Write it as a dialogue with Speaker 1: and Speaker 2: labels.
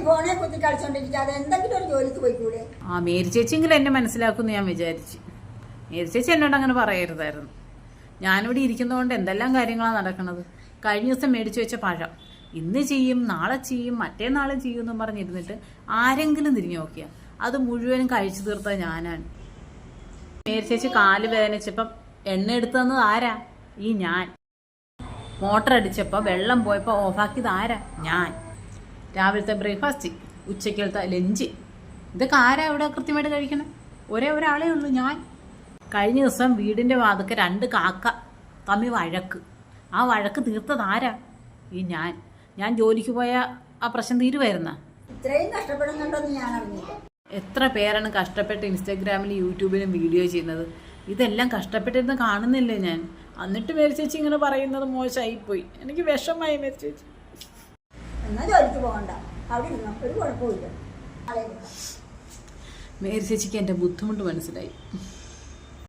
Speaker 1: ഫോണെ കുത്തി കളിച്ചോണ്ടിരിക്കാതെ എന്തെങ്കിലും ഒരു ജോലിക്ക് പോയിക്കൂടെ?
Speaker 2: മേരി ചേച്ചിയെങ്കിലും എന്നെ മനസ്സിലാക്കുമെന്ന് ഞാൻ വിചാരിച്ചു. മേരി ചേച്ചി എന്നോട് അങ്ങനെ പറയരുതായിരുന്നു. ഞാനിവിടെ ഇരിക്കുന്നതുകൊണ്ട് എന്തെല്ലാം കാര്യങ്ങളാണ് നടക്കുന്നത്. കഴിഞ്ഞ ദിവസം മേടിച്ചു വെച്ച പഴം ഇന്ന് ചെയ്യും, നാളെ ചെയ്യും, മറ്റേനാളും ചെയ്യും എന്നും പറഞ്ഞിരുന്നിട്ട് ആരെങ്കിലും തിരിഞ്ഞു നോക്കിയാൽ അത് മുഴുവനും കഴിച്ചു തീർത്തത് ഞാനാണ്. മേരി ചേച്ചി കാല് വേദനിച്ചപ്പം എണ്ണ എടുത്തു തന്നത് ആരാ? ഈ ഞാൻ. മോട്ടർ അടിച്ചപ്പോൾ വെള്ളം പോയപ്പോൾ ഓഫാക്കിയത് ആരാ? ഞാൻ. രാവിലത്തെ ബ്രേക്ക്ഫാസ്റ്റ്, ഉച്ചയ്ക്കലത്തെ ലഞ്ച്, ഇതൊക്കെ ആരാ ഇവിടെ കൃത്യമായിട്ട് കഴിക്കണം? ഒരേ ഒരാളേ ഉള്ളൂ, ഞാൻ. കഴിഞ്ഞ ദിവസം വീടിൻ്റെ വാതുക്കെ 2 കാക്ക തമ്മിൽ വഴക്ക്. ആ വഴക്ക് തീർത്തത് ആരാ? ഈ ഞാൻ. ഞാൻ ജോലിക്ക് പോയ ആ പ്രശ്നം തീരുമായിരുന്ന?
Speaker 1: ഇത്രയും കഷ്ടപ്പെടുന്നുണ്ടോന്ന് ഞാൻ അറിഞ്ഞില്ല.
Speaker 2: എത്ര പേരാണ് കഷ്ടപ്പെട്ട് ഇൻസ്റ്റാഗ്രാമിലും യൂട്യൂബിലും വീഡിയോ ചെയ്യുന്നത്. ഇതെല്ലാം കഷ്ടപ്പെട്ടിരുന്ന് കാണുന്നില്ലേ ഞാൻ? എന്നിട്ട് മേരി ചേച്ചി ഇങ്ങനെ പറയുന്നത് മോശമായിപ്പോയി. എനിക്ക് വിഷമായി മേരി ചേച്ചി.
Speaker 1: എന്നാ ജോലിക്ക് പോകണ്ട, അവിടെ ഇരുന്നോ, ഒരു കുഴപ്പമില്ല.
Speaker 2: മേരി ചേച്ചിക്ക് എൻ്റെ ബുദ്ധിമുട്ട് മനസ്സിലായി.